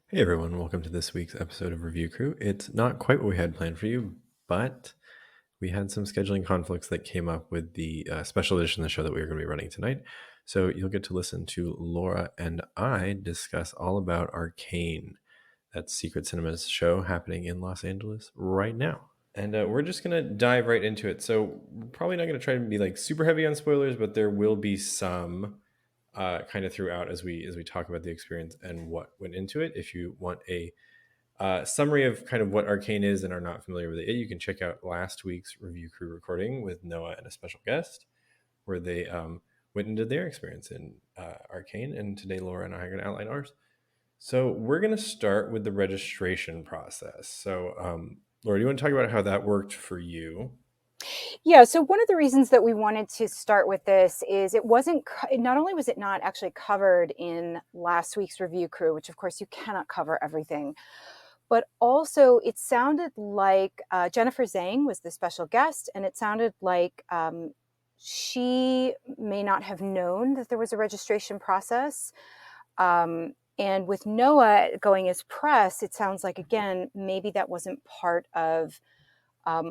Hey everyone, welcome to this week's episode of Review Crew. It's not quite what we had planned for you, but we had some scheduling conflicts that came up with the special edition of the show that we are going to be running tonight. So you'll get to listen to Laura and I discuss all about Arcane, that Secret Cinema's show happening in Los Angeles right now. And we're just going to dive right into it. So we're probably not going to try to be like super heavy on spoilers, but there will be some kind of throughout as we talk about the experience and what went into it. If you want a summary of kind of what Arcane is and are not familiar with it, you can check out last week's Review Crew recording with Noah and a special guest, where they went into their experience in Arcane. And today, Laura and I are going to outline ours. So we're going to start with the registration process. So, Laura, do you want to talk about how that worked for you? Yeah, so one of the reasons that we wanted to start with this is it wasn't, not only was it not actually covered in last week's Review Crew, which of course you cannot cover everything, but also it sounded like Jennifer Zhang was the special guest, and it sounded like she may not have known that there was a registration process. And with Noah going as press, it sounds like, again, maybe that wasn't part of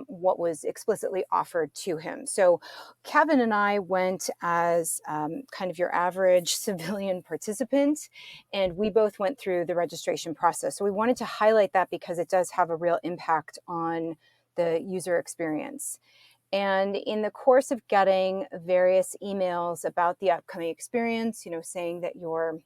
what was explicitly offered to him. So Kevin and I went as kind of your average civilian participant, and we both went through the registration process. So we wanted to highlight that because it does have a real impact on the user experience. And in the course of getting various emails about the upcoming experience, saying that your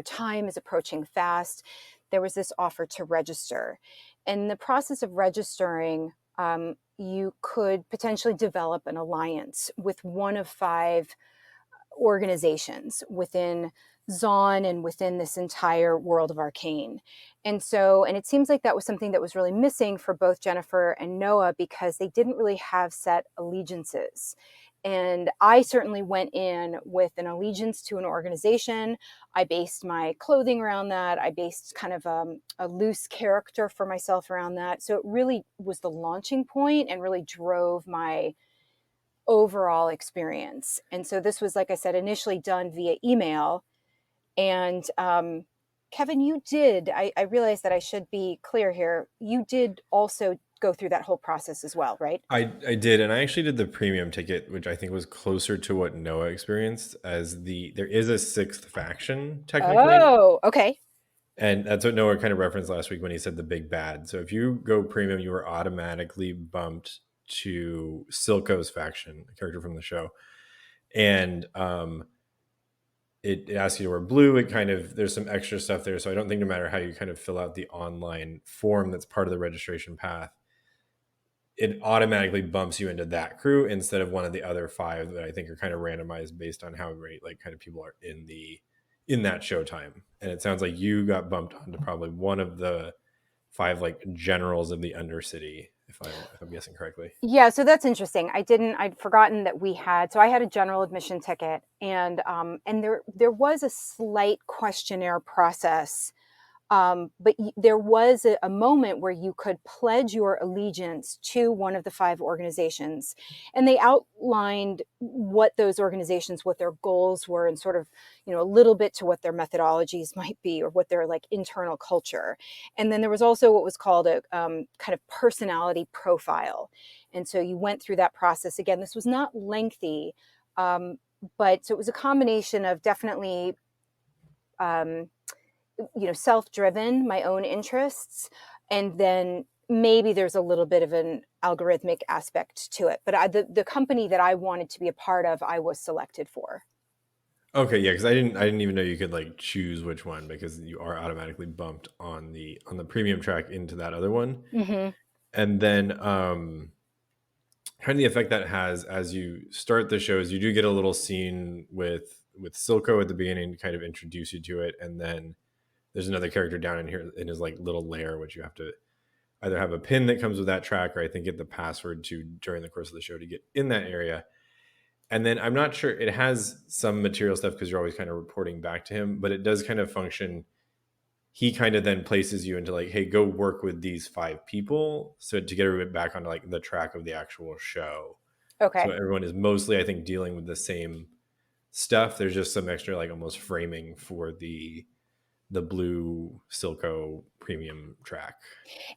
time is approaching fast, there was this offer to register. And in the process of registering, you could potentially develop an alliance with one of 5 organizations within Zon and within this entire world of Arcane. And it seems like that was something that was really missing for both Jennifer and Noah because they didn't really have set allegiances. And I certainly went in with an allegiance to an organization. I based my clothing around that. I based kind of a loose character for myself around that. So it really was the launching point and really drove my overall experience. And so this was, like I said, initially done via email. And Kevin, I realized that I should be clear here. You did also go through that whole process as well, right? I did, and I actually did the premium ticket, which I think was closer to what Noah experienced, as there is a 6th faction technically, Oh, okay. and that's what Noah kind of referenced last week when he said the big bad. So if you go premium, you are automatically bumped to Silco's faction, a character from the show, and it asks you to wear blue. It kind of there's some extra stuff there, so I don't think no matter how you kind of fill out the online form that's part of the registration path, it automatically bumps you into that crew instead of one of the other 5 that I think are kind of randomized based on how many like kind of people are in that showtime. And it sounds like you got bumped onto probably one of the 5 like generals of the Undercity, if I'm guessing correctly. Yeah, so that's interesting. I'd forgotten that I had a general admission ticket, and there was a slight questionnaire process. But there was a moment where you could pledge your allegiance to one of the 5 organizations. And they outlined what those organizations, what their goals were, and sort of, a little bit to what their methodologies might be or what their like internal culture. And then there was also what was called a kind of personality profile. And so you went through that process. Again, this was not lengthy, but so it was a combination of definitely um, self-driven, my own interests, and then maybe there's a little bit of an algorithmic aspect to it. But the company that I wanted to be a part of, I was selected for. Okay, yeah, because I didn't even know you could like choose which one because you are automatically bumped on the premium track into that other one. Mm-hmm. And then kind of the effect that has as you start the shows, you do get a little scene with Silco at the beginning to kind of introduce you to it, and then there's another character down in here in his like little lair, which you have to either have a pin that comes with that track, or I think get the password to during the course of the show to get in that area. And then I'm not sure it has some material stuff because you're always kind of reporting back to him, but it does kind of function. He kind of then places you into like, hey, go work with these 5 people, so to get everybody back onto like the track of the actual show. So Okay. everyone is mostly, I think, dealing with the same stuff. There's just some extra like almost framing for the blue Silco premium track.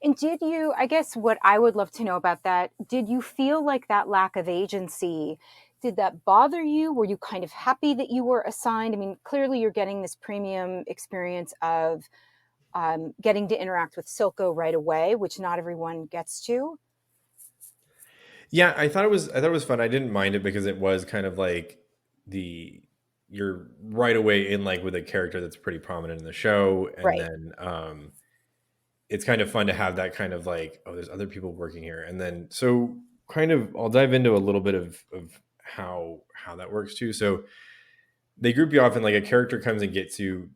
And did you, I guess what I would love to know about that, did you feel like that lack of agency, did that bother you? Were you kind of happy that you were assigned? I mean, clearly you're getting this premium experience of getting to interact with Silco right away, which not everyone gets to. Yeah, I thought it was fun. I didn't mind it because it was kind of like the you're right away in like with a character that's pretty prominent in the show, and Right. then it's kind of fun to have that kind of like, oh, there's other people working here. And then so kind of I'll dive into a little bit of how that works too. So they group you off and like a character comes and gets you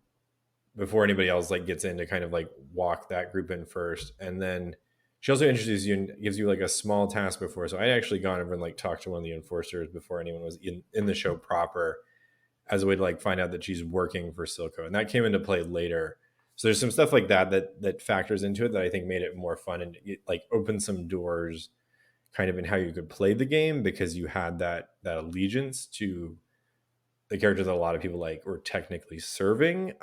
before anybody else like gets in to kind of like walk that group in first. And then she also introduces you and gives you like a small task before. So I actually gone over and like talked to one of the enforcers before anyone was in the show proper as a way to like find out that she's working for Silco. And that came into play later. So there's some stuff like that factors into it that I think made it more fun and it like opened some doors kind of in how you could play the game because you had that allegiance to the character that a lot of people like were technically serving.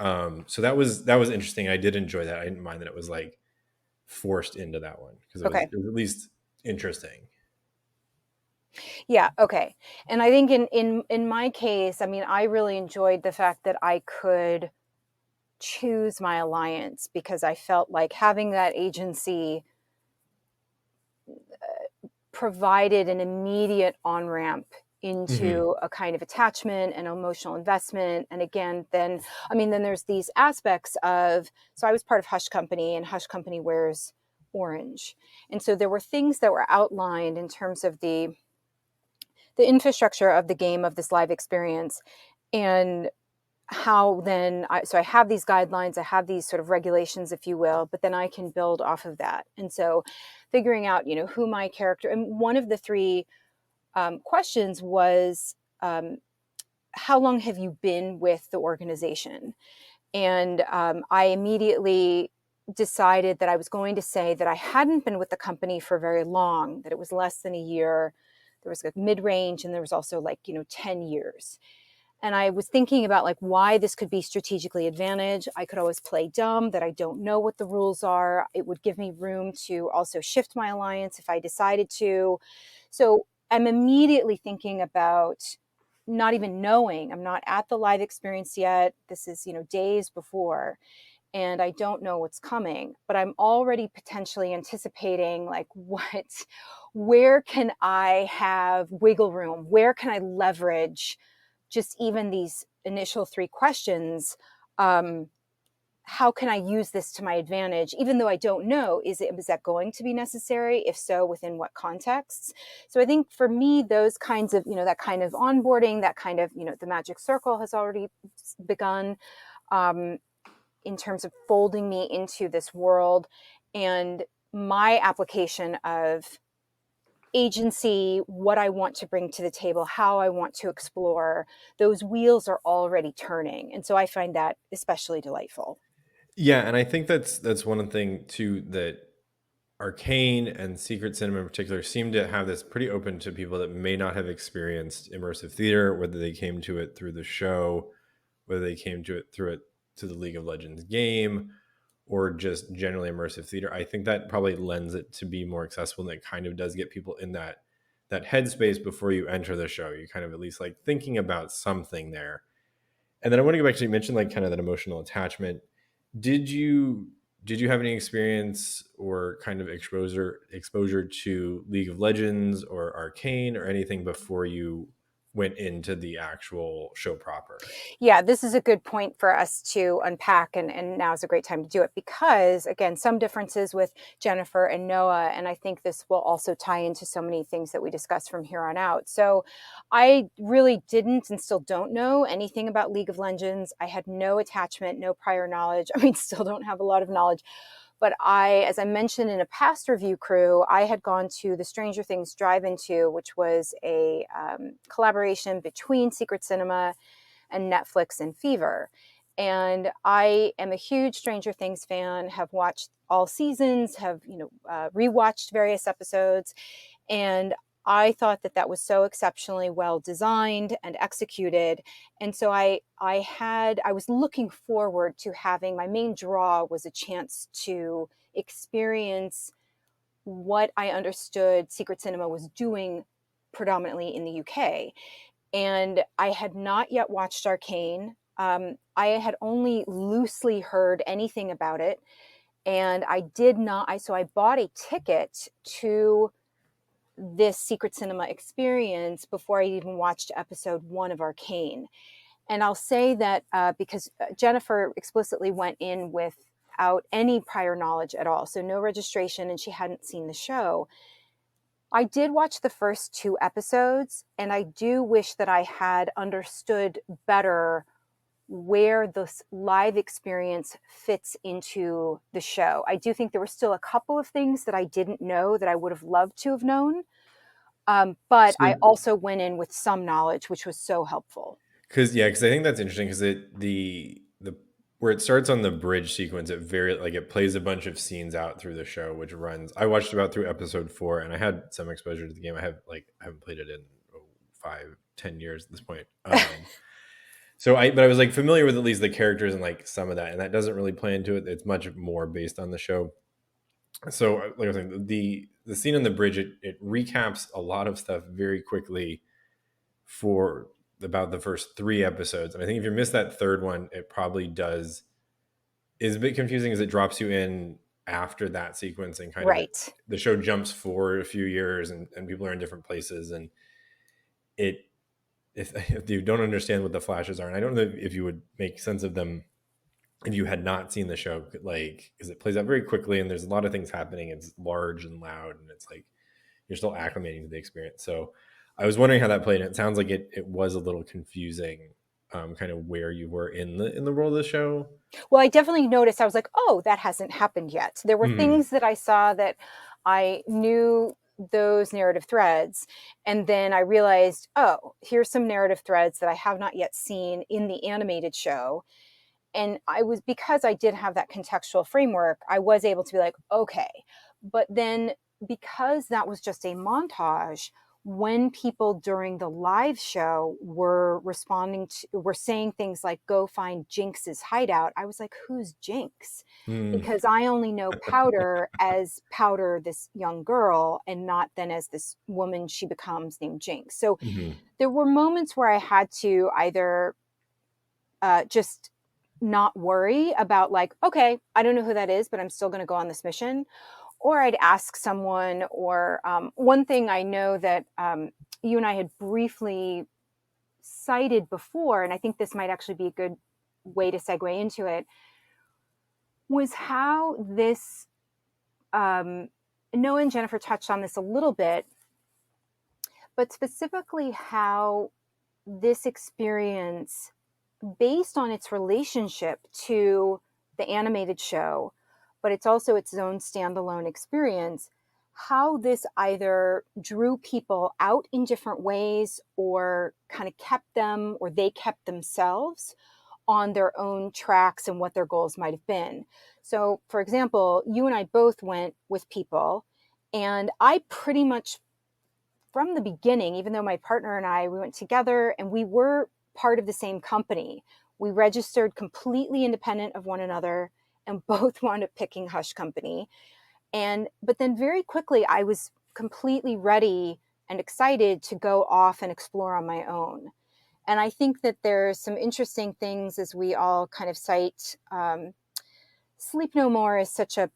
So that was interesting. I did enjoy that. I didn't mind that it was like forced into that one because Okay. it was at least interesting. Yeah. Okay. And I think in my case, I mean, I really enjoyed the fact that I could choose my alliance because I felt like having that agency provided an immediate on ramp Hmm. into a kind of attachment and emotional investment. And again, then, I mean, then there's these aspects of, so I was part of Hush Company, and Hush Company wears orange. And so there were things that were outlined in terms of the infrastructure of the game, of this live experience, and how then so I have these guidelines, I have these sort of regulations, if you will, but then I can build off of that. And so figuring out, who my character, and one of the three questions was, how long have you been with the organization? And I immediately decided that I was going to say that I hadn't been with the company for very long, that it was less than a year. There was like mid-range, and there was also like 10 years. And I was thinking about like why this could be strategically advantage. I could always play dumb that I don't know what the rules are. It would give me room to also shift my alliance if I decided to. So I'm immediately thinking about not even knowing. I'm not at the live experience yet. This is, days before, and I don't know what's coming, but I'm already potentially anticipating like where can I have wiggle room? Where can I leverage just even these initial three questions? How can I use this to my advantage, even though I don't know, is that going to be necessary? If so, within what contexts? So I think for me, those kinds of, that kind of onboarding, that kind of, the magic circle has already begun, um, in terms of folding me into this world, and my application of agency, what I want to bring to the table, how I want to explore, those wheels are already turning. And so I find that especially delightful. Yeah, and I think that's one thing too that Arcane and Secret Cinema in particular seem to have this pretty open to people that may not have experienced immersive theater, whether they came to it through the show, whether they came to it through it to the League of Legends game, or just generally immersive theater. I think that probably lends it to be more accessible, and it kind of does get people in that headspace before you enter the show. You kind of at least like thinking about something there. And then I want to go back to, you mentioned like kind of that emotional attachment. Did you did you have any experience or kind of exposure to League of Legends or Arcane or anything before you went into the actual show proper? Yeah, this is a good point for us to unpack, and now is a great time to do it because, again, some differences with Jennifer and Noah, and I think this will also tie into so many things that we discuss from here on out. So I really didn't and still don't know anything about League of Legends. I had no attachment, no prior knowledge. I mean, still don't have a lot of knowledge. But as I mentioned in a past review crew, I had gone to the Stranger Things Drive-In-To, which was a collaboration between Secret Cinema and Netflix and Fever. And I am a huge Stranger Things fan, have watched all seasons, have, rewatched various episodes. And I thought that that was so exceptionally well designed and executed. And so I was looking forward to having, my main draw was a chance to experience what I understood Secret Cinema was doing predominantly in the UK. And I had not yet watched Arcane. I had only loosely heard anything about it. And I did not, so I bought a ticket to this Secret Cinema experience before I even watched episode 1 of Arcane. And I'll say that because Jennifer explicitly went in without any prior knowledge at all, so no registration, and she hadn't seen the show. I did watch the first 2 episodes, and I do wish that I had understood better where this live experience fits into the show. I do think there were still a couple of things that I didn't know that I would have loved to have known. But I So, also went in with some knowledge, which was so helpful. because I think that's interesting because the where it starts on the bridge sequence, it plays a bunch of scenes out through the show, which runs. I watched about through episode 4, and I had some exposure to the game. I haven't played it in 5, 10 years at this point. But I was like familiar with at least the characters and like some of that, and that doesn't really play into it. It's much more based on the show. So, like I was saying, the scene on the bridge, it recaps a lot of stuff very quickly for about the first 3 episodes. And I think if you miss that third one, it probably does is a bit confusing as it drops you in after that sequence, and kind of Right. the show jumps forward a few years, and people are in different places, and it if you don't understand what the flashes are, and I don't know if you would make sense of them if you had not seen the show, like, because it plays out very quickly and there's a lot of things happening. It's large and loud, and it's like you're still acclimating to the experience. So I was wondering how that played, and it sounds like it was a little confusing, kind of where you were in the world of the show. Well, I definitely noticed, I was like, oh, that hasn't happened yet. There were Mhm. things that I saw that I knew those narrative threads. And then I realized, oh, here's some narrative threads that I have not yet seen in the animated show. And because I did have that contextual framework, I was able to be like, okay. But then, because that was just a montage, when people during the live show were saying things like, go find Jinx's hideout, I was like, who's Jinx? Mm. Because I only know Powder as Powder, this young girl, and not then as this woman she becomes named Jinx. So Mhm. there were moments where I had to either just not worry about, like, okay, I don't know who that is, but I'm still going to go on this mission. Or I'd ask someone, or one thing I know that you and I had briefly cited before, and I think this might actually be a good way to segue into it, was how this, Noah and Jennifer touched on this a little bit, but specifically how this experience, based on its relationship to the animated show, but it's also its own standalone experience, how this either drew people out in different ways, or kind of kept them, or they kept themselves on their own tracks and what their goals might have been. So, for example, you and I both went with people, and I pretty much, from the beginning, even though my partner and we went together and we were part of the same company, we registered completely independent of one another and both wound up picking Hush Company. But then very quickly, I was completely ready and excited to go off and explore on my own. And I think that there's some interesting things, as we all kind of cite. Sleep No More is such a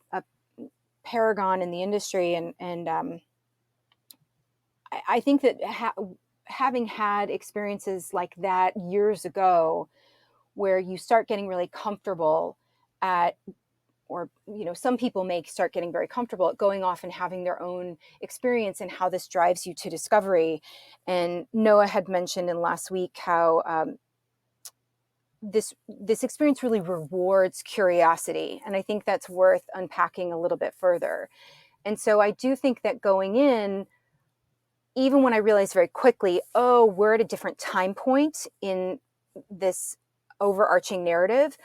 paragon in the industry, and I think that having had experiences like that years ago, where you start getting really comfortable at, or some people may start getting very comfortable at going off and having their own experience, and how this drives you to discovery. And Noah had mentioned in last week how this experience really rewards curiosity, and I think that's worth unpacking a little bit further. And so I do think that going in, even when I realized very quickly, oh, we're at a different time point in this overarching narrative,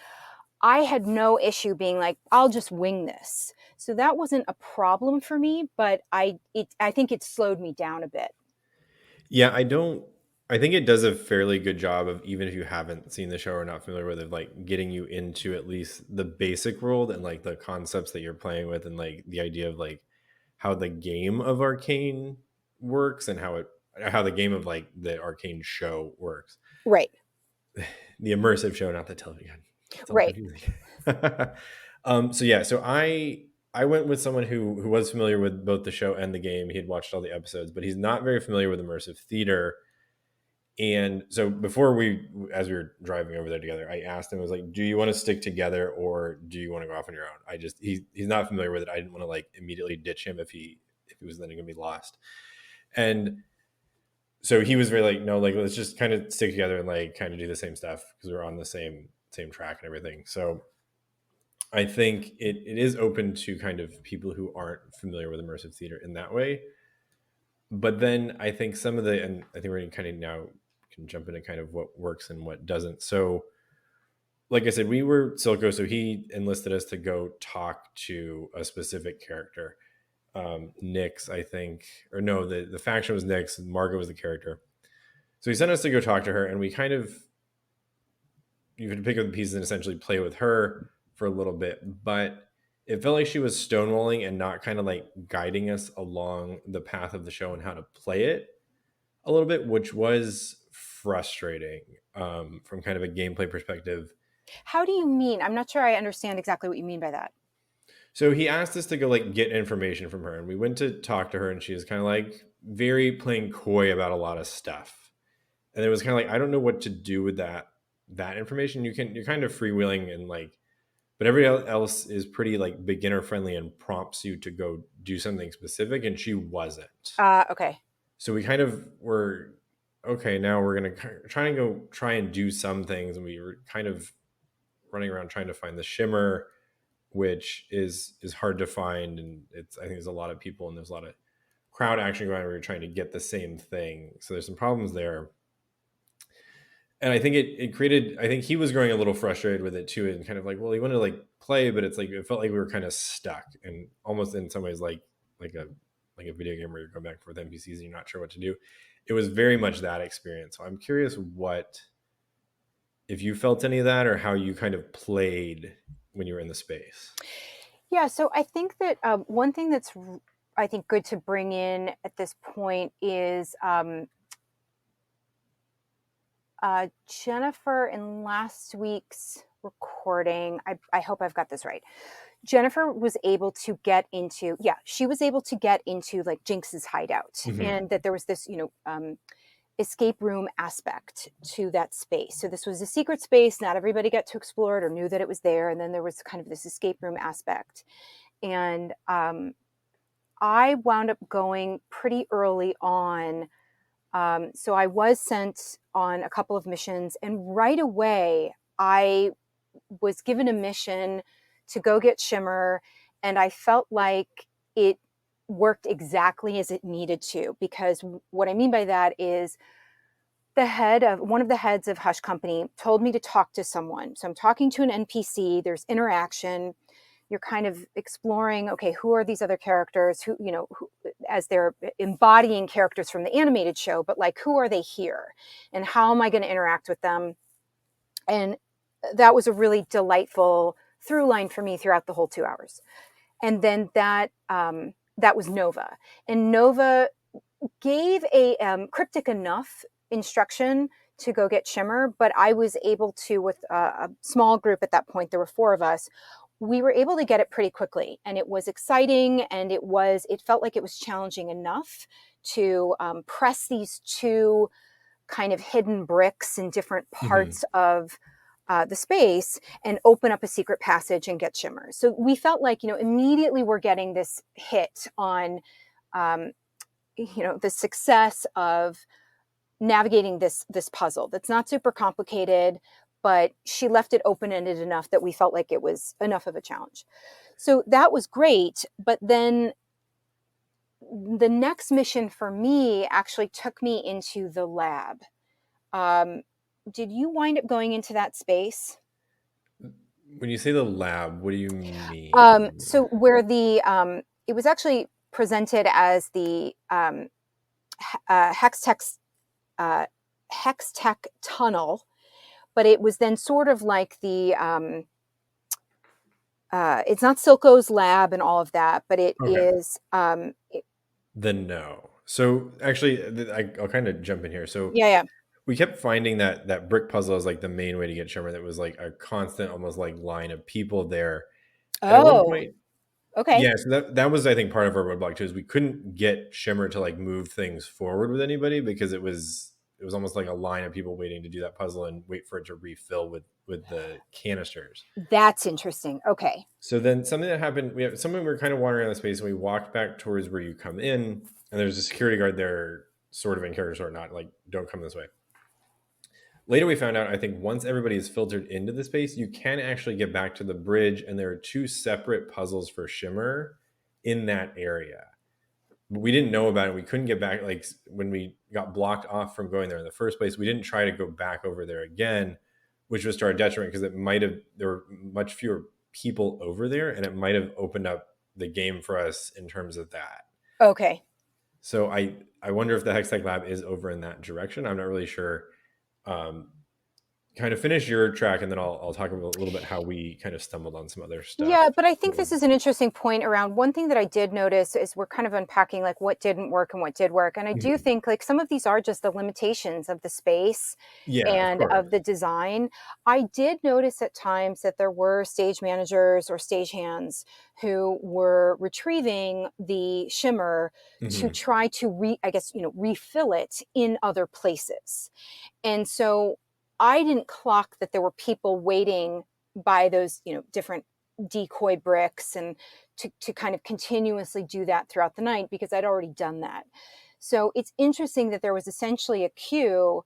I had no issue being like, I'll just wing this. So that wasn't a problem for me, but I think it slowed me down a bit. Yeah, I think it does a fairly good job of, even if you haven't seen the show or not familiar with it, like getting you into at least the basic world and like the concepts that you're playing with, and like the idea of like how the game of Arcane works, and how the game of like the Arcane show works. Right, The immersive show, not the television. It's all right. confusing. So yeah, so I went with someone who was familiar with both the show and the game. He had watched all the episodes, but he's not very familiar with immersive theater. And so before as we were driving over there together, I asked him, I was like, do you want to stick together or do you want to go off on your own? He's not familiar with it. I didn't want to like immediately ditch him if he was then going to be lost. And so he was very like, no, like, let's just kind of stick together and like kind of do the same stuff because we're on the same track and everything. So I think it is open to kind of people who aren't familiar with immersive theater in that way. But then I think and I think we're going to kind of now can jump into kind of what works and what doesn't. So like I said, we were Silco, so he enlisted us to go talk to a specific character. Nyx, I think, or no, the faction was Nyx, and Margot was the character. So he sent us to go talk to her, and we kind of, you could pick up the pieces and essentially play with her for a little bit, but it felt like she was stonewalling and not kind of like guiding us along the path of the show and how to play it a little bit, which was frustrating from kind of a gameplay perspective. How do you mean? I'm not sure I understand exactly what you mean by that. So he asked us to go like get information from her, and we went to talk to her, and she was kind of like very playing coy about a lot of stuff. And it was kind of like, I don't know what to do with that information. You're kind of freewheeling and like, but everybody else is pretty like beginner friendly and prompts you to go do something specific, and she wasn't. Okay. So we kind of were, okay, now we're gonna try and do some things, and we were kind of running around trying to find the shimmer, which is hard to find, and I think there's a lot of people and there's a lot of crowd action going on where you're trying to get the same thing. So there's some problems there. And I think it created, I think he was growing a little frustrated with it too, and kind of like, well, he wanted to like play, but it's like it felt like we were kind of stuck, and almost in some ways like a like a video game where you're going back and forth NPCs and you're not sure what to do. It was very much that experience. So I'm curious what, if you felt any of that, or how you kind of played when you were in the space. Yeah, so I think that one thing that's I think good to bring in at this point is Jennifer in last week's recording. I hope I've got this right. Jennifer was able to get into, she was able to get into like Jinx's hideout, Mm-hmm. and that there was this, escape room aspect to that space. So this was a secret space. Not everybody got to explore it or knew that it was there. And then there was kind of this escape room aspect. And I wound up going pretty early on. So I was sent on a couple of missions, and right away I was given a mission to go get Shimmer, and I felt like it worked exactly as it needed to, because what I mean by that is one of the heads of Hush Company told me to talk to someone. So I'm talking to an NPC, there's interaction, you're kind of exploring, okay, who are these other characters who, as they're embodying characters from the animated show, but like, who are they here and how am I going to interact with them? And that was a really delightful through line for me throughout the whole 2 hours. And then that was Nova, and Nova gave a cryptic enough instruction to go get Shimmer, but I was able to, with a small group at that point, there were 4 of us, we were able to get it pretty quickly, and it was exciting, and it felt like it was challenging enough to press these 2 kind of hidden bricks in different Mm-hmm. parts of the space and open up a secret passage and get Shimmer. So we felt like, immediately we're getting this hit on, the success of navigating this puzzle that's not super complicated, but she left it open-ended enough that we felt like it was enough of a challenge. So that was great. But then the next mission for me actually took me into the lab. Did you wind up going into that space? When you say the lab, what do you mean? So where it was actually presented as the Hex Hex Tech tunnel, but it was then sort of like the it's not Silco's lab and all of that, but it Okay. is Then no. So actually, I'll kind of jump in here. So yeah, yeah. we kept finding that brick puzzle as like the main way to get Shimmer. That was like a constant, almost like line of people there. And at one Oh, point, okay. yeah, so that was I think part of our roadblock too, is we couldn't get Shimmer to like move things forward with anybody because it was almost like a line of people waiting to do that puzzle and wait for it to refill with the canisters. That's interesting. Okay. So then something that happened, we were kind of wandering around the space and we walked back towards where you come in, and there's a security guard there, sort of in character, sort of not, like, don't come this way. Later we found out, I think once everybody is filtered into the space, you can actually get back to the bridge, and there are two separate puzzles for Shimmer in that area. But we didn't know about it. We couldn't get back. Like when we got blocked off from going there in the first place, we didn't try to go back over there again, which was to our detriment because there were much fewer people over there, and it might have opened up the game for us in terms of that. Okay. So I wonder if the Hextech Lab is over in that direction. I'm not really sure. Um, Kind of finish your track, and then I'll talk about a little bit how we kind of stumbled on some other Yeah, stuff. but I think this is an interesting point around one thing that I did notice is we're kind of unpacking like what didn't work and what did work. And I do Mhm. think like some of these are just the limitations of the space Yeah, of and of course. the design. I did notice at times that there were stage managers or stagehands who were retrieving the shimmer to Hmm. try to I guess, refill it in other places. And so I didn't clock that there were people waiting by those, different decoy bricks and to kind of continuously do that throughout the night because I'd already done that. So it's interesting that there was essentially a queue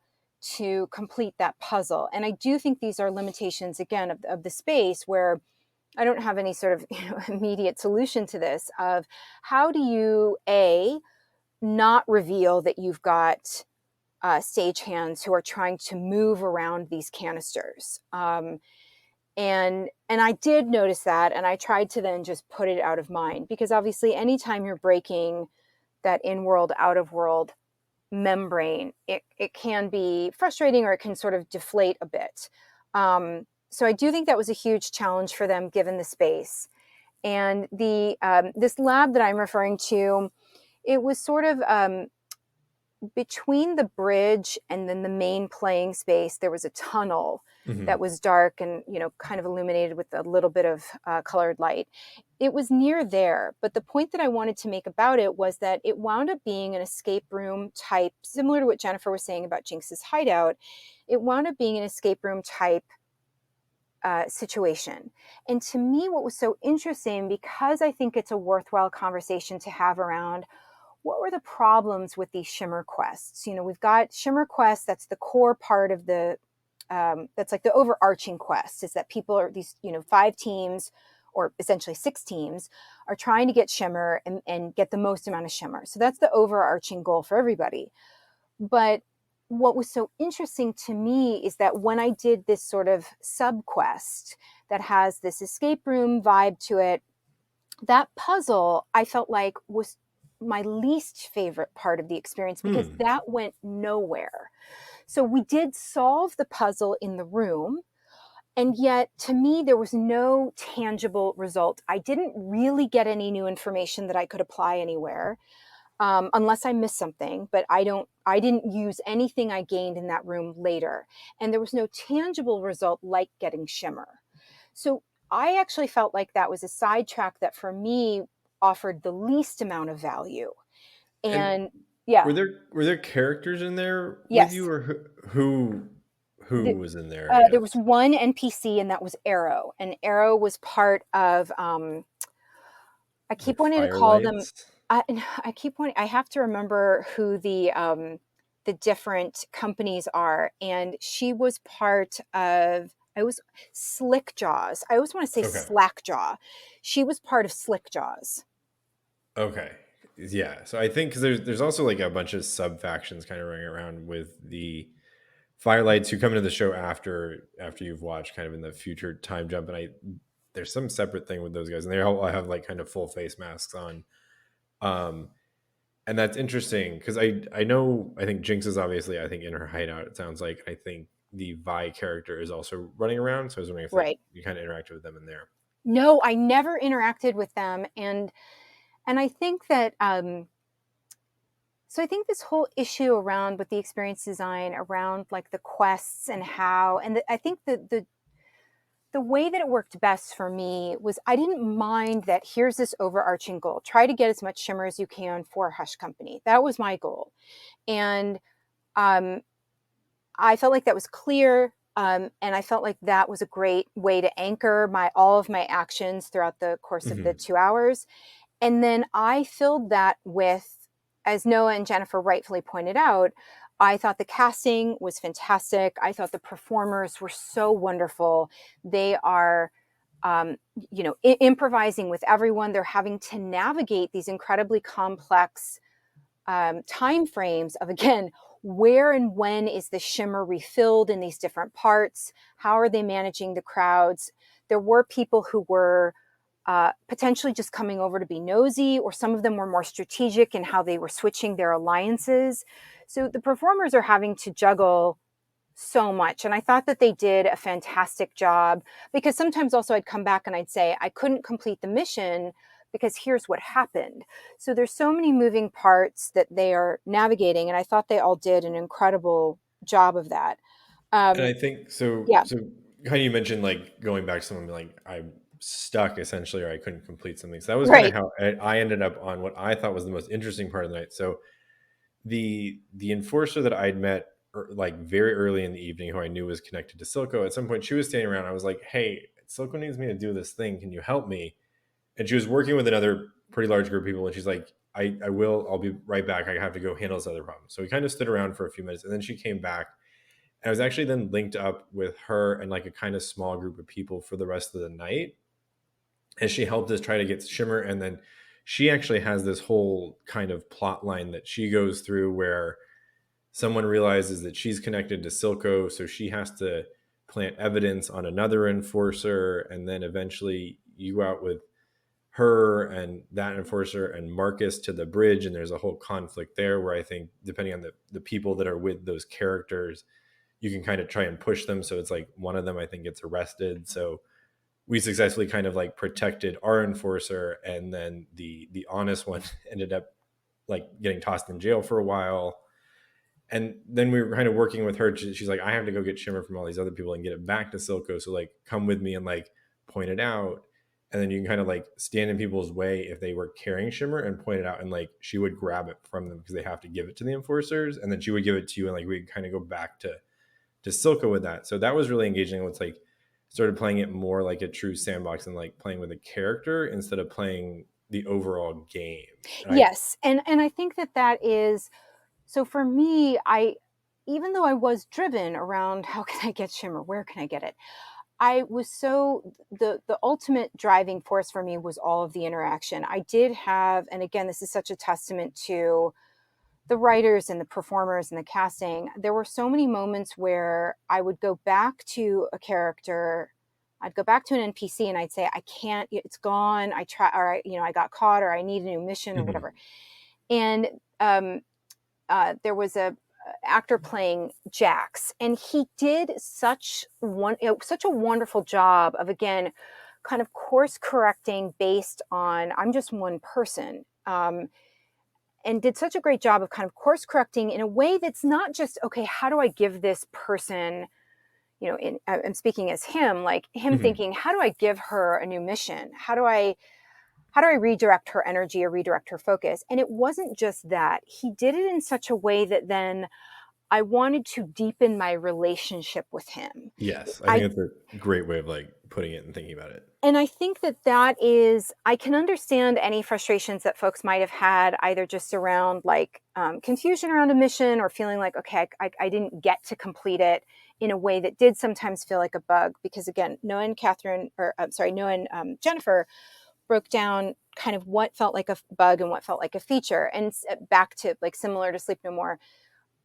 to complete that puzzle. And I do think these are limitations again of the space where I don't have any sort of immediate solution to this of how do you not reveal that you've got stagehands who are trying to move around these canisters. And I did notice that, and I tried to then just put it out of mind because obviously, anytime you're breaking that in-world, out-of-world membrane, it can be frustrating or it can sort of deflate a bit. So I do think that was a huge challenge for them given the space. And the this lab that I'm referring to, it was sort of between the bridge and then the main playing space, there was a tunnel that Hmm. was dark and kind of illuminated with a little bit of colored light. It was near there, but the point that I wanted to make about it was that it wound up being an escape room type, similar to what Jennifer was saying about Jinx's hideout. It wound up being an escape room type situation. And to me, what was so interesting, because I think it's a worthwhile conversation to have around what were the problems with these Shimmer Quests? We've got Shimmer Quest, that's the core part of that's like the overarching quest, is that people are these, 5 teams, or essentially 6 teams, are trying to get Shimmer and get the most amount of Shimmer. So that's the overarching goal for everybody. But what was so interesting to me is that when I did this sort of sub quest that has this escape room vibe to it, that puzzle I felt like was my least favorite part of the experience because Hmm. that went nowhere. So we did solve the puzzle in the room, and yet to me there was no tangible result. I didn't really get any new information that I could apply anywhere, unless I missed something, but I didn't use anything I gained in that room later, and there was no tangible result like getting Shimmer. So I actually felt like that was a sidetrack that for me offered the least amount of value. And And yeah, were there characters in there with you, yes. or who The, was in there, I there was guess? one NPC, and that was Arrow. And Arrow was part of, I keep Like wanting to call them, firelights? I, I keep wanting, I have to remember who the different companies are. And she was part of, I was Slick Jaws. I always want to say Okay. Slackjaw. She was part of Slick Jaws. Okay. Yeah. So I think because there's also like a bunch of sub factions kind of running around with the firelights who come into the show after you've watched, kind of in the future time jump, and I there's some separate thing with those guys, and they all have like kind of full face masks on. Um, And that's interesting because I know I think Jinx is obviously I think in her hideout. It sounds like I think the Vi character is also running around. So I was wondering if like Right. you kind of interacted with them in there. No, I never interacted with them, and I think that so I think this whole issue around with the experience design around like the quests and how, and I think the way that it worked best for me was I didn't mind that here's this overarching goal. Try to get as much shimmer as you can for Hush Company. That was my goal. And um, I felt like that was clear. And I felt like that was a great way to anchor all of my actions throughout the course of the Hmm. 2 hours. And then I filled that with, as Noah and Jennifer rightfully pointed out, I thought the casting was fantastic. I thought the performers were so wonderful. They are, um, improvising with everyone. They're having to navigate these incredibly complex time frames of, again, where and when is the shimmer refilled in these different parts? How are they managing the crowds? There were people who were potentially just coming over to be nosy, or some of them were more strategic in how they were switching their alliances. So the performers are having to juggle so much. And I thought that they did a fantastic job, because sometimes also I'd come back and I'd say, I couldn't complete the mission because here's what happened. So there's so many moving parts that they are navigating. And I thought they all did an incredible job of that. And Um, I think so. yeah, So how you mentioned like going back to someone like I'm stuck essentially, or I couldn't complete something. So that was kind of right. how I ended up on what I thought was the most interesting part of the night. So the enforcer that I'd met like very early in the evening, who I knew was connected to Silco, at some point she was standing around. I was like, "Hey, Silco needs me to do this thing. Can you help me?" And she was working with another pretty large group of people, and she's like, I will. I'll be right back. I have to go handle this other problem." So we kind of stood around for a few minutes, and then she came back. And I was actually then linked up with her and like a kind of small group of people for the rest of the night. And she helped us try to get Shimmer. And then she actually has this whole kind of plot line that she goes through where someone realizes that she's connected to Silco. So she has to plant evidence on another enforcer. And then eventually you go out with her and that enforcer and Marcus to the bridge. And there's a whole conflict there where I think, depending on the people that are with those characters, you can kind of try and push them. So it's like one of them, I think, gets arrested. So we successfully kind of like protected our enforcer, and then the honest one ended up like getting tossed in jail for a while. And then we were kind of working with her. She's like, I have to go get Shimmer from all these other people and get it back to Silco. So like, come with me and like point it out. And then you can kind of like stand in people's way if they were carrying Shimmer and point it out. And like, she would grab it from them because they have to give it to the enforcers. And then she would give it to you. And like, we'd kind of go back to Silco with that. So that was really engaging. It's like started playing it more like a true sandbox and like playing with a character instead of playing the overall game. And I Yes. And I think that that is, so for me, even though I was driven around how can I get shimmer, where can I get it, I was so, the ultimate driving force for me was all of the interaction. I did have, and again, this is such a testament to the writers and the performers and the casting. There were so many moments where I would go back to a character, I'd go back to an NPC and I'd say, I can't, it's gone. I try, or I got caught, or I need a new mission or Mhm. whatever. And there was a actor playing Jax, and he did such a wonderful job of, again, kind of course correcting based on I'm just one person. And did such a great job of kind of course correcting in a way that's not just, okay, how do I give this person, I'm speaking as him, like him Mhm. thinking, how do I give her a new mission? How do I redirect her energy or redirect her focus? And it wasn't just that. He did it in such a way that then I wanted to deepen my relationship with him. Yes, I I think it's a great way of like putting it and thinking about it. and I think that that is, I can understand any frustrations that folks might have had, either just around like confusion around a mission, or feeling like, okay, I didn't get to complete it in a way that did sometimes feel like a bug. Because again, Noah and Catherine, or I'm sorry, Noah and Jennifer broke down kind of what felt like a bug and what felt like a feature. And back to like similar to Sleep No More,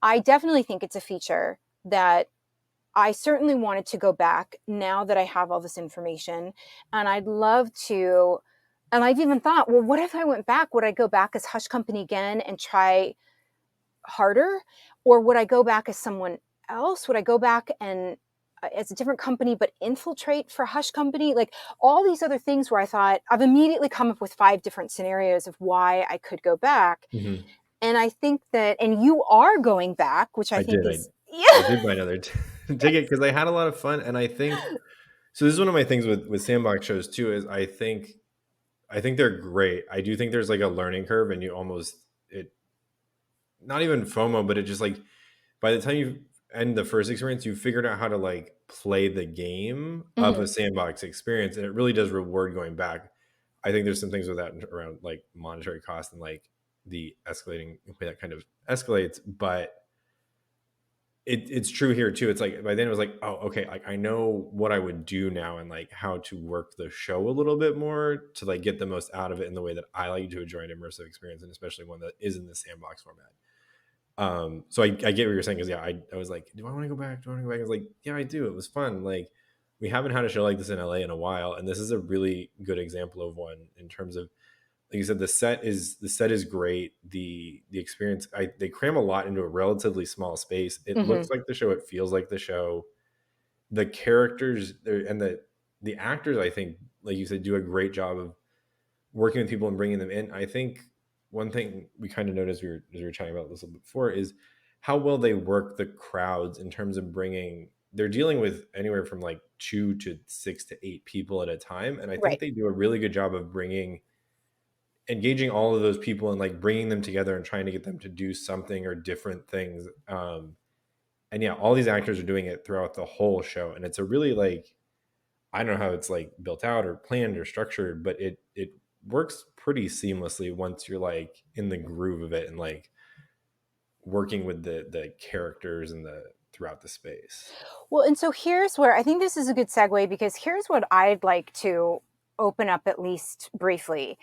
I definitely think it's a feature that I certainly wanted to go back now that I have all this information. And I'd love to And I've even thought, well, what if I went back? Would I go back as Hush Company again and try harder? Or would I go back as someone else? Would I go back and as a different company, but infiltrate for Hush Company? Like all these other things where I thought I've immediately come up with 5 different scenarios of why I could go back. Mm-hmm. And I think that, and you are going back, which I I think did. is, I yeah. did buy another ticket because I had a lot of fun, and I think so. This is one of my things with sandbox shows too. Is I think they're great. I do think there's like a learning curve, and you almost it not even FOMO, but it just like by the time you end the first experience, you figured out how to like play the game of a Mhm. sandbox experience, and it really does reward going back. I think there's some things with that around like monetary cost and like the escalating way that kind of escalates, but it's true here too. It's like by then it was like, oh, okay, like I know what I would do now and like how to work the show a little bit more to like get the most out of it in the way that I like to enjoy an immersive experience, and especially one that is in the sandbox format. So I get what you're saying because yeah, I was like, do I want to go back? Do I want to go back? I was like, yeah, I do. It was fun. Like we haven't had a show like this in LA in a while, and this is a really good example of one in terms of like you said, the set is great. The experience they cram a lot into a relatively small space. It looks Mhm. like the show. It feels like the show. The characters and the actors, I think, like you said, do a great job of working with people and bringing them in. I think one thing we kind of noticed as we were chatting about this a little bit before is how well they work the crowds in terms of bringing. They're dealing with anywhere from like 2 to 6 to 8 people at a time, and I think Right. they do a really good job of engaging all of those people and like bringing them together and trying to get them to do something or different things. And yeah, all these actors are doing it throughout the whole show, and it's a really like I don't know how it's like built out or planned or structured, but it works pretty seamlessly once you're like in the groove of it and like working with the characters and the throughout the space. Well, and so here's where I think this is a good segue because here's what I'd like to open up at least briefly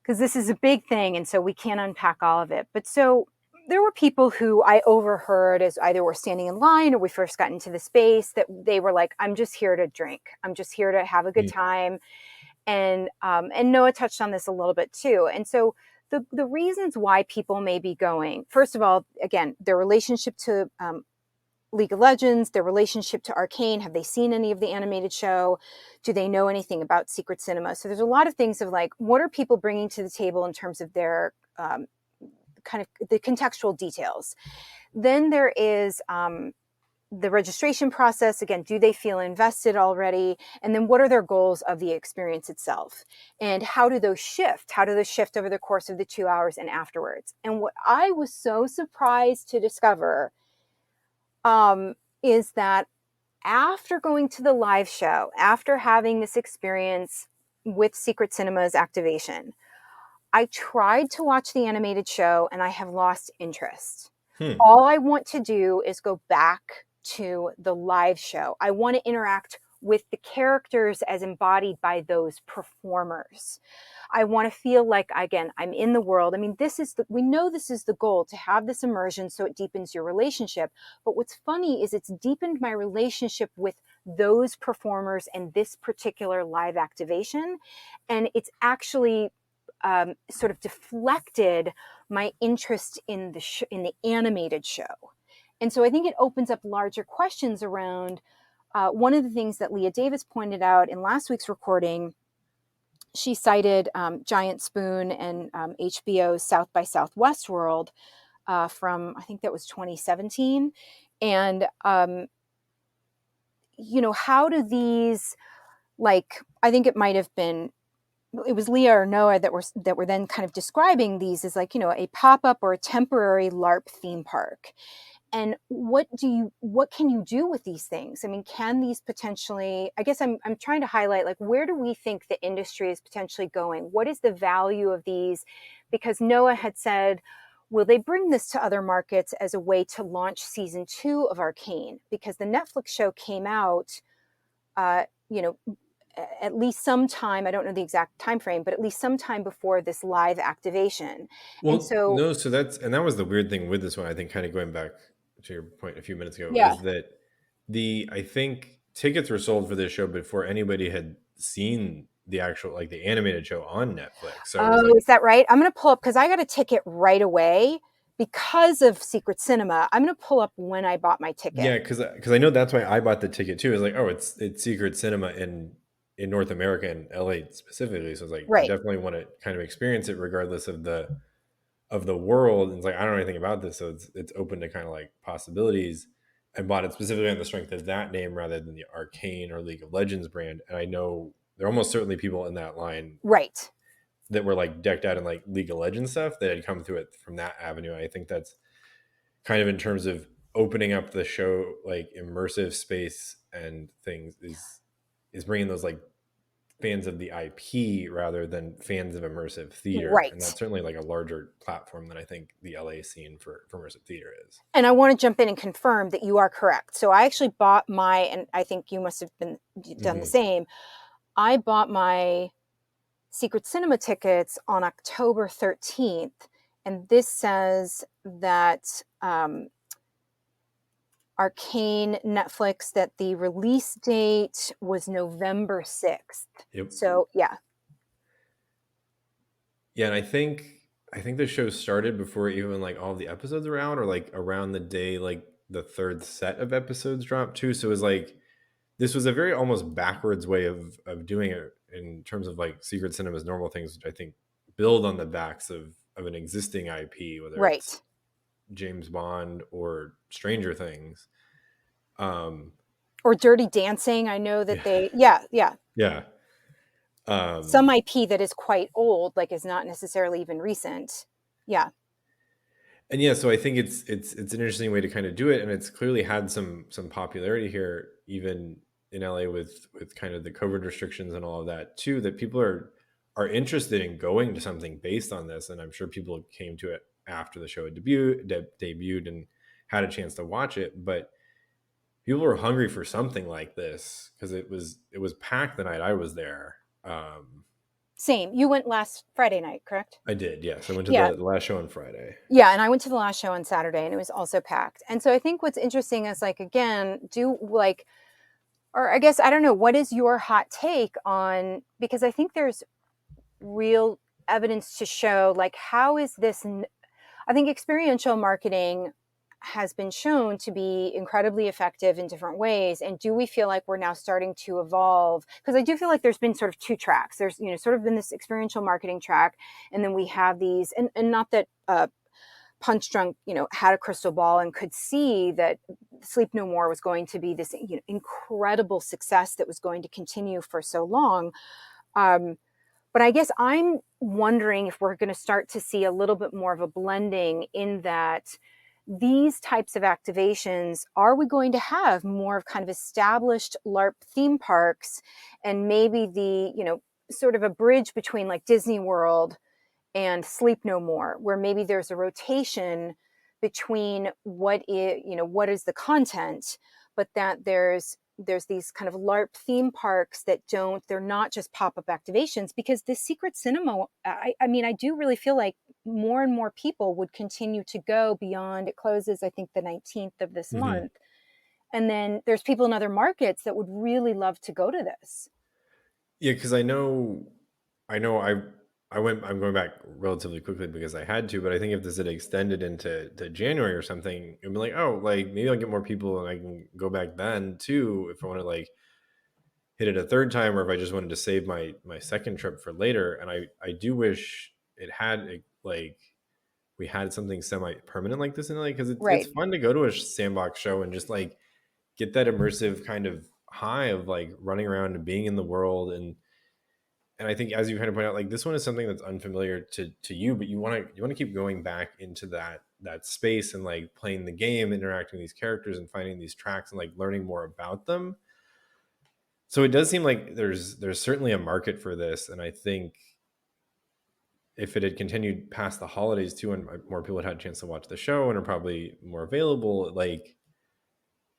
because this is a big thing and so we can't unpack all of it. But so there were people who I overheard as either we're standing in line or we first got into the space that they were like, I'm just here to drink. I'm just here to have a good Mm. time. And Noah touched on this a little bit too. And so the reasons why people may be going, first of all, again, their relationship to League of Legends, their relationship to Arcane. Have they seen any of the animated show? Do they know anything about Secret Cinema? So there's a lot of things of like, what are people bringing to the table in terms of their kind of the contextual details? Then there is the registration process. Again, do they feel invested already? And then what are their goals of the experience itself? And how do those shift? How do those shift over the course of the 2 hours and afterwards? And what I was so surprised to discover is that after going to the live show, after having this experience with Secret Cinema's activation, I tried to watch the animated show and I have lost interest. Hmm. All I want to do is go back to the live show. I want to interact with the characters as embodied by those performers. I want to feel like, again, I'm in the world. I mean, we know this is the goal, to have this immersion so it deepens your relationship. But what's funny is it's deepened my relationship with those performers and this particular live activation. And it's actually sort of deflected my interest in in the animated show. And so I think it opens up larger questions around one of the things that Leah Davis pointed out in last week's recording. She cited Giant Spoon and HBO's South by Southwest World from, I think that was 2017. And, how do these, like, I think it might have been, it was Leah or Noah that were then kind of describing these as like, a pop-up or a temporary LARP theme park. And what can you do with these things? I mean, can these potentially, I guess I'm trying to highlight, like, where do we think the industry is potentially going? What is the value of these? Because Noah had said, will they bring this to other markets as a way to launch season 2 of Arcane? Because the Netflix show came out, uh, you know, at least sometime, I don't know the exact time frame, but at least sometime before this live activation. And Well, so, no, so that was the weird thing with this one. I think kind of going back to your point a few minutes ago yeah. is that I think tickets were sold for this show before anybody had seen the actual like the animated show on Netflix. So it was Oh, like, is that right? I'm going to pull up because I got a ticket right away because of Secret Cinema. I'm going to pull up when I bought my ticket. yeah, because I know that's why I bought the ticket too. It's like, oh, it's Secret Cinema in North America and LA specifically. So it's like I Right, definitely want to kind of experience it regardless of the world. And it's like I don't know anything about this, so it's open to kind of like possibilities. I bought it specifically on the strength of that name rather than the Arcane or League of Legends brand. And I know there are almost certainly people in that line right. that were like decked out in like League of Legends stuff that had come through it from that avenue. I think that's kind of in terms of opening up the show, like immersive space and things is bringing those like fans of the IP rather than fans of immersive theater, and Right. that's certainly like a larger platform than I think the LA scene for immersive theater is. And I want to jump in and confirm that you are correct. So I actually bought my, and I think you must have been done the Hmm. same. I bought my Secret Cinema tickets on October 13th, and this says that Arcane Netflix that the release date was November 6th. Yep. So, yeah. Yeah, and I think the show started before even like all the episodes were out, or like around the day like the third set of episodes dropped too. So it was like this was a very almost backwards way of doing it in terms of like Secret Cinema's normal things, which I think build on the backs of an existing IP, whether it's Right. James Bond or Stranger Things. Um, Or Dirty Dancing. I know that yeah, they, yeah, yeah. yeah. Some Um, IP that is quite old, like is not necessarily even recent. Yeah. and yeah, so I think it's an interesting way to kind of do it, and it's clearly had some popularity here, even in LA with kind of the COVID restrictions and all of that too. That people are interested in going to something based on this, and I'm sure people came to it after the show had debuted and had a chance to watch it. But people were hungry for something like this because it was packed the night I was there. Um, Same. You went last Friday night, correct? I did, yes. I went to Yeah. the last show on Friday. Yeah, and I went to the last show on Saturday and it was also packed. And so I think what's interesting is like again, do like or I guess I don't know, what is your hot take on because I think there's real evidence to show like how is this I think experiential marketing has been shown to be incredibly effective in different ways and do we feel like we're now starting to evolve because I do feel like there's been sort of two tracks there's sort of been this experiential marketing track and then we have these and not that Punch Drunk, had a crystal ball and could see that Sleep No More was going to be this incredible success that was going to continue for so long. Um, but I guess I'm wondering if we're going to start to see a little bit more of a blending in that these types of activations, are we going to have more of kind of established LARP theme parks and maybe sort of a bridge between like Disney World and Sleep No More, where maybe there's a rotation between what is the content, but that there's these kind of LARP theme parks that they're not just pop-up activations because this secret cinema, I mean, I do really feel like more and more people would continue to go beyond. It closes, I think, the 19th of this Hmm. month. And then there's people in other markets that would really love to go to this. Yeah, because I know I'm going back relatively quickly because I had to, but I think if this had extended to January or something, it'd be like, oh, like maybe I'll get more people and I can go back then too if I want to like hit it a third time or if I just wanted to save my second trip for later. And I do wish it had like we had something semi permanent like this in LA because it's Right. fun to go to a sandbox show and just like get that immersive kind of high of like running around and being in the world. And I think as you kind of point out, like this one is something that's unfamiliar to you, but you want to keep going back into that space and like playing the game, interacting with these characters and finding these tracks and like learning more about them. So it does seem like there's certainly a market for this, and I think if it had continued past the holidays too, and more people had had a chance to watch the show and are probably more available, like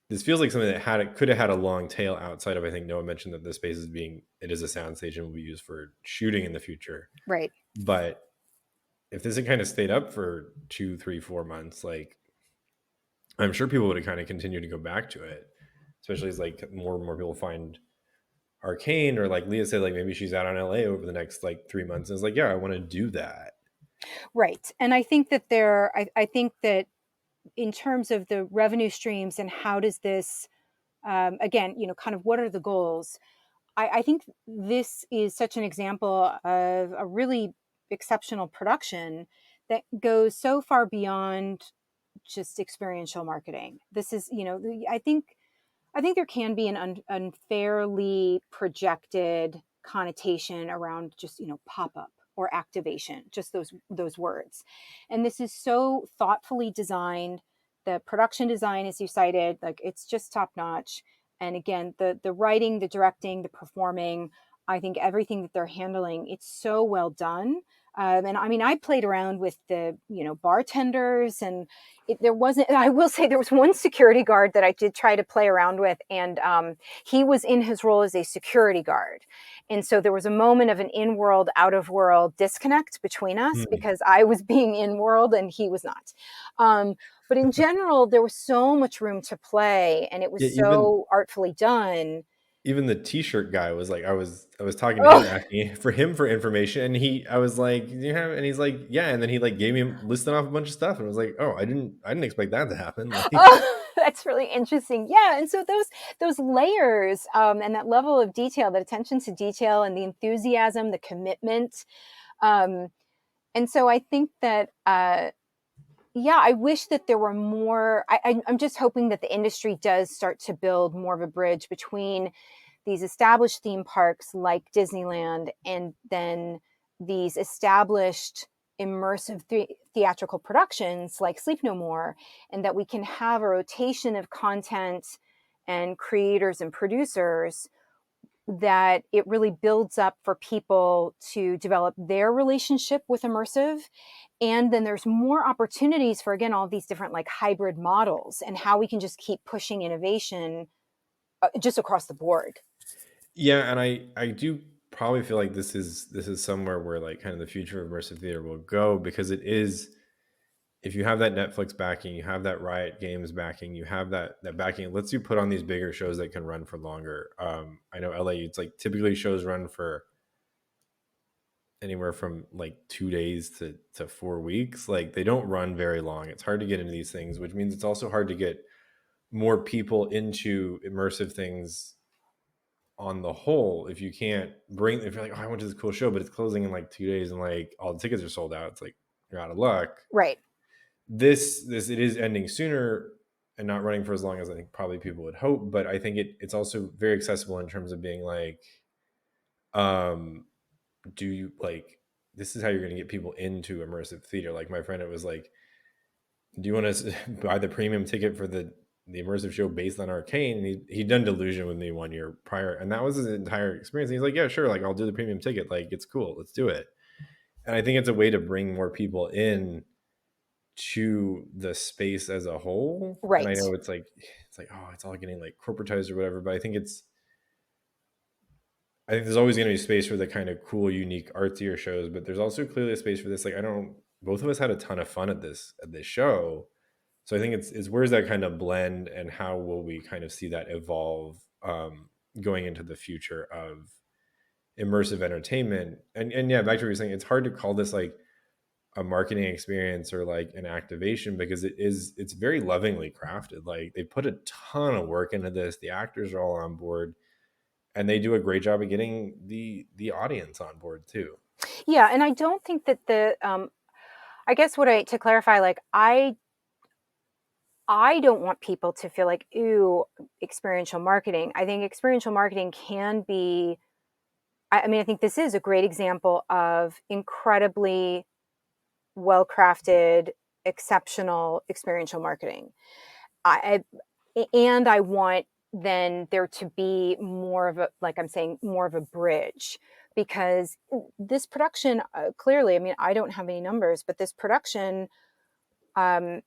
this feels like something that could have had a long tail outside of. I think Noah mentioned that the space it is a soundstage and will be used for shooting in the future. Right. But if this had kind of stayed up for 2, 3, 4 months, like I'm sure people would have kind of continued to go back to it, especially as like more and more people find Arcane, or like Leah said, like maybe she's out on LA over the next like 3 months, and it's like, yeah, I want to do that. Right. And I think that in terms of the revenue streams and how does this, again, kind of what are the goals? I think this is such an example of a really exceptional production that goes so far beyond just experiential marketing. This is, I think there can be an unfairly projected connotation around just pop up or activation, just those words. And this is so thoughtfully designed. The production design, as you cited, like it's just top notch. And again, the writing, the directing, the performing, I think everything that they're handling, it's so well done. And I mean, I played around with the bartenders, and there wasn't. I will say there was one security guard that I did try to play around with, and he was in his role as a security guard, and so there was a moment of an in-world, out-of-world disconnect between us Hmm. because I was being in-world and he was not. But in general, there was so much room to play, and it was Yeah, even so artfully done. even the t-shirt guy was like, I was talking to him, Oh, asking for him for information, and I was like, do you have, and he's like, yeah, and then he like gave me listing off a bunch of stuff, and I was like, oh, I didn't expect that to happen. Like, oh, that's really interesting. Yeah, and so those layers, and that level of detail, that attention to detail, and the enthusiasm, the commitment. Um, and so I think that, yeah, I wish that there were more. I'm just hoping that the industry does start to build more of a bridge between these established theme parks like Disneyland and then these established immersive theatrical productions like Sleep No More, and that we can have a rotation of content and creators and producers, that it really builds up for people to develop their relationship with immersive. And then there's more opportunities for, again, all these different like hybrid models and how we can just keep pushing innovation just across the board. yeah, and I do probably feel like this is somewhere where like kind of the future of immersive theater will go, because it is, if you have that Netflix backing, you have that Riot Games backing, you have that backing, it lets you put on these bigger shows that can run for longer. I know LA, it's like typically shows run for anywhere from like 2 days to 4 weeks. Like they don't run very long. It's hard to get into these things, which means it's also hard to get more people into immersive things on the whole. If you can't bring, if you're like, oh, I went to this cool show, but it's closing in like 2 days and like all the tickets are sold out, it's like you're out of luck. Right. This it is ending sooner and not running for as long as I think probably people would hope, but I think it's also very accessible in terms of being like, um do you like, this is how you're going to get people into immersive theater. Like my friend, it was like, do you want to buy the premium ticket for the immersive show based on Arcane? And he'd done Delusion with me 1 year prior, and that was his entire experience. And he's like, yeah, sure, like I'll do the premium ticket, like it's cool, let's do it. And I think it's a way to bring more people in to the space as a whole. And I Right. know it's like, oh, it's all getting like corporatized or whatever, but I think there's always going to be space for the kind of cool, unique, artsier shows, but there's also clearly a space for this. Like, I don't. Both of us had a ton of fun at this show, so I think it's where's that kind of blend, and how will we kind of see that evolve, going into the future of immersive entertainment? And yeah, back to what you're saying, it's hard to call this like a marketing experience or like an activation, because it's very lovingly crafted. Like they put a ton of work into this. The actors are all on board, and they do a great job of getting the audience on board too. Yeah, and I don't think that I guess what I to clarify, like I don't want people to feel like, ooh, experiential marketing. I think experiential marketing can be, I mean, I think this is a great example of incredibly well crafted, exceptional experiential marketing. And I want then there to be more of a, like I'm saying, more of a bridge, because this production, clearly, I mean, I don't have any numbers, but this production, um,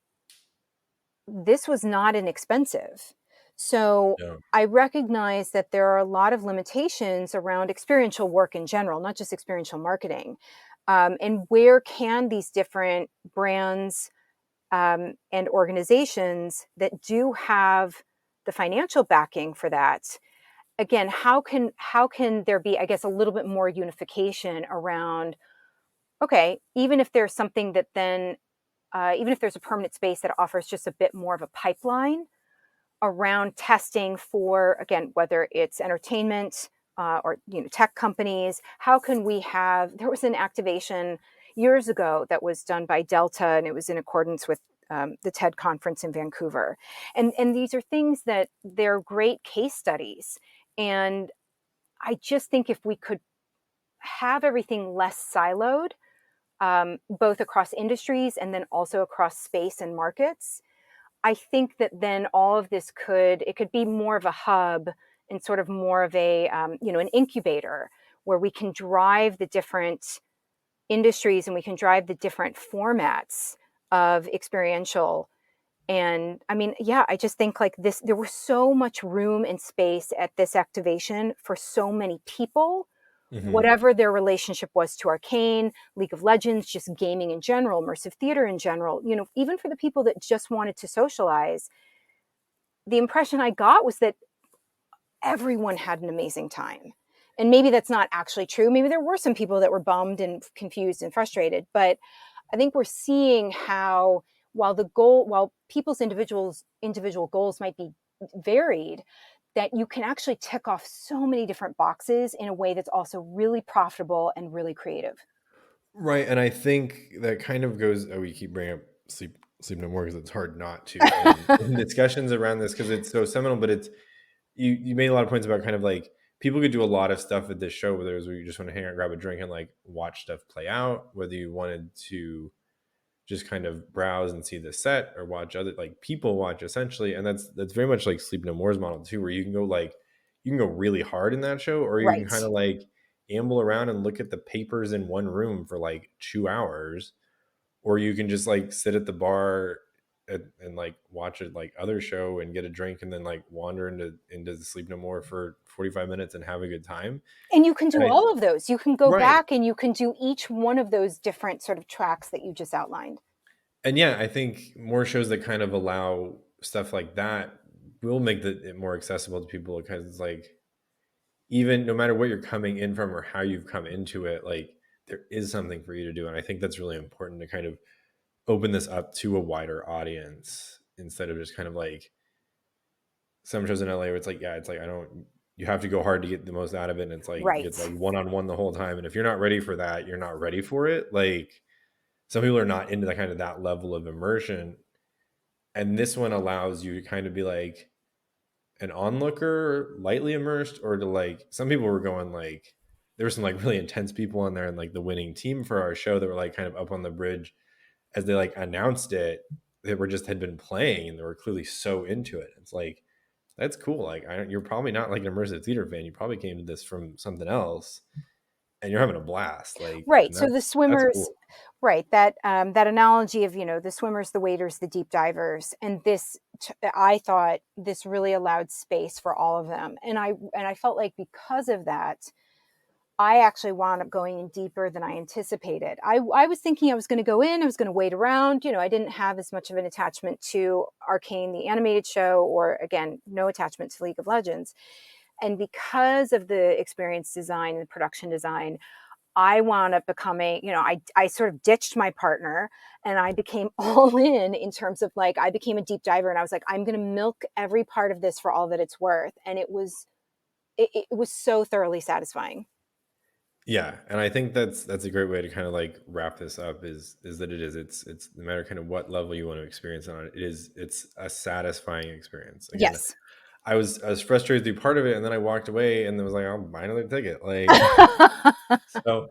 this was not inexpensive. So Yeah. I recognize that there are a lot of limitations around experiential work in general, not just experiential marketing. And where can these different brands, and organizations that do have the financial backing for that, again, how can there be, I guess, a little bit more unification around, okay, even if there's something that then even if there's a permanent space that offers just a bit more of a pipeline around testing for, again, whether it's entertainment or tech companies, how can we have, there was an activation years ago that was done by Delta, and it was in accordance with the TED conference in Vancouver. And these are things that they're great case studies. And I just think if we could have everything less siloed, both across industries and then also across space and markets, I think that then all of this could be more of a hub and sort of more of a, an incubator where we can drive the different industries and we can drive the different formats of experiential. And I mean, yeah, I just think like this, there was so much room and space at this activation for so many people, Hmm. whatever their relationship was to Arcane, League of Legends, just gaming in general, immersive theater in general, even for the people that just wanted to socialize, the impression I got was that everyone had an amazing time. And maybe that's not actually true. Maybe there were some people that were bummed and confused and frustrated, but I think we're seeing how while people's individual goals might be varied, that you can actually tick off so many different boxes in a way that's also really profitable and really creative. Right, and I think that kind of goes. Oh, we keep bringing up sleep no more because it's hard not to. And in discussions around this because it's so seminal, but it's you made a lot of points about kind of like people could do a lot of stuff at this show, whether it was where you just want to hang out, grab a drink, and like watch stuff play out, whether you wanted to just kind of browse and see the set or watch other like people watch essentially. And that's very much like Sleep No More's model too, where you can go really hard in that show, or you can kind Right. of like amble around and look at the papers in one room for like 2 hours, or you can just like sit at the bar and like watch a like other show and get a drink and then like wander into the Sleep No More for 45 minutes and have a good time. And you can do And all of those. You can go right. back and you can do each one of those different sort of tracks that you just outlined. And yeah, I think more shows that kind of allow stuff like that will make it more accessible to people because it's like even no matter what you're coming in from or how you've come into it, like there is something for you to do. And I think that's really important to kind of open this up to a wider audience instead of just kind of like some shows in LA where it's like, yeah, it's like I don't you have to go hard to get the most out of it. And it's like Right. it's like one on one the whole time. And if you're not ready for that, you're not ready for it. Like some people are not into that kind of that level of immersion. And this one allows you to kind of be like an onlooker, lightly immersed, or to like some people were going like there were some like really intense people on there and like the winning team for our show that were like kind of up on the bridge as they like announced it. They were just had been playing and they were clearly so into it. It's like that's cool. Like you're probably not like an immersive theater fan. You probably came to this from something else, and you're having a blast. Like, Right. and So the that's swimmers, cool. right? That analogy of the swimmers, the waders, the deep divers, and I thought this really allowed space for all of them, and I felt like because of that, I actually wound up going in deeper than I anticipated. I was thinking I was going to go in, I was going to wait around. I didn't have as much of an attachment to Arcane, the animated show, or again, no attachment to League of Legends. And because of the experience design and production design, I wound up becoming, I sort of ditched my partner and I became all in terms of like, I became a deep diver and I was like, I'm going to milk every part of this for all that it's worth. And it was so thoroughly satisfying. Yeah, and I think that's a great way to kind of like wrap this up is that it's no matter kind of what level you want to experience on it, it's a satisfying experience. Again, Yes. I was frustrated through part of it, and then I walked away and it was like I'll buy another ticket. Like so,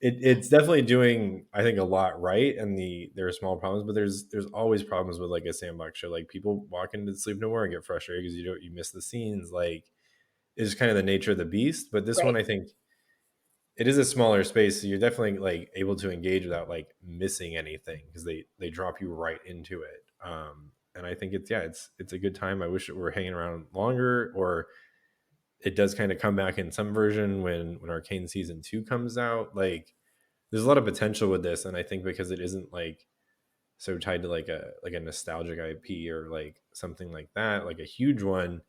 it's definitely doing I think a lot right, and there are small problems, but there's always problems with like a sandbox show. Like people walk into Sleep No More and get frustrated because you miss the scenes. Like it's kind of the nature of the beast. But this one Right. I think it is a smaller space, so you're definitely like able to engage without like missing anything because they drop you right into it. And I think it's a good time. I wish it were hanging around longer, or it does kind of come back in some version when Arcane season 2 comes out. Like there's a lot of potential with this, and I think because it isn't like so tied to like a nostalgic IP or like something like that, like a huge one,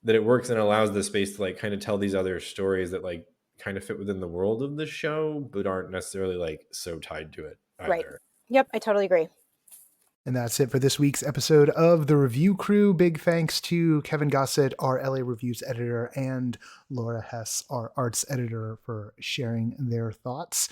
that it works and allows the space to like kind of tell these other stories that like kind of fit within the world of the show, but aren't necessarily like so tied to it Right. either. Yep, I totally agree. And that's it for this week's episode of The Review Crew. Big thanks to Kevin Gossett, our LA Reviews editor, and Laura Hess, our arts editor, for sharing their thoughts.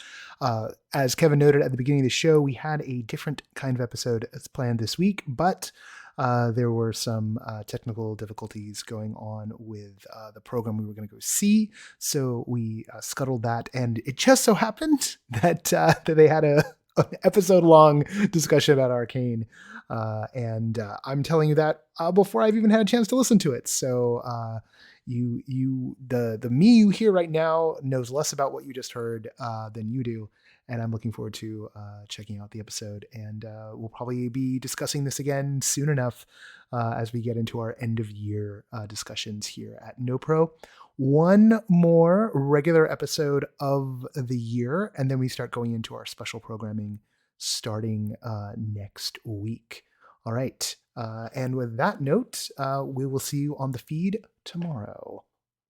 As Kevin noted at the beginning of the show, we had a different kind of episode as planned this week, but there were some technical difficulties going on with the program we were going to go see. So we scuttled that, and it just so happened that they had an episode-long discussion about Arcane, and I'm telling you that before I've even had a chance to listen to it. So the me you hear right now knows less about what you just heard than you do, and I'm looking forward to checking out the episode. And we'll probably be discussing this again soon enough as we get into our end of year discussions here at NoPro. One more regular episode of the year, and then we start going into our special programming starting next week. All right. And with that note, we will see you on the feed tomorrow.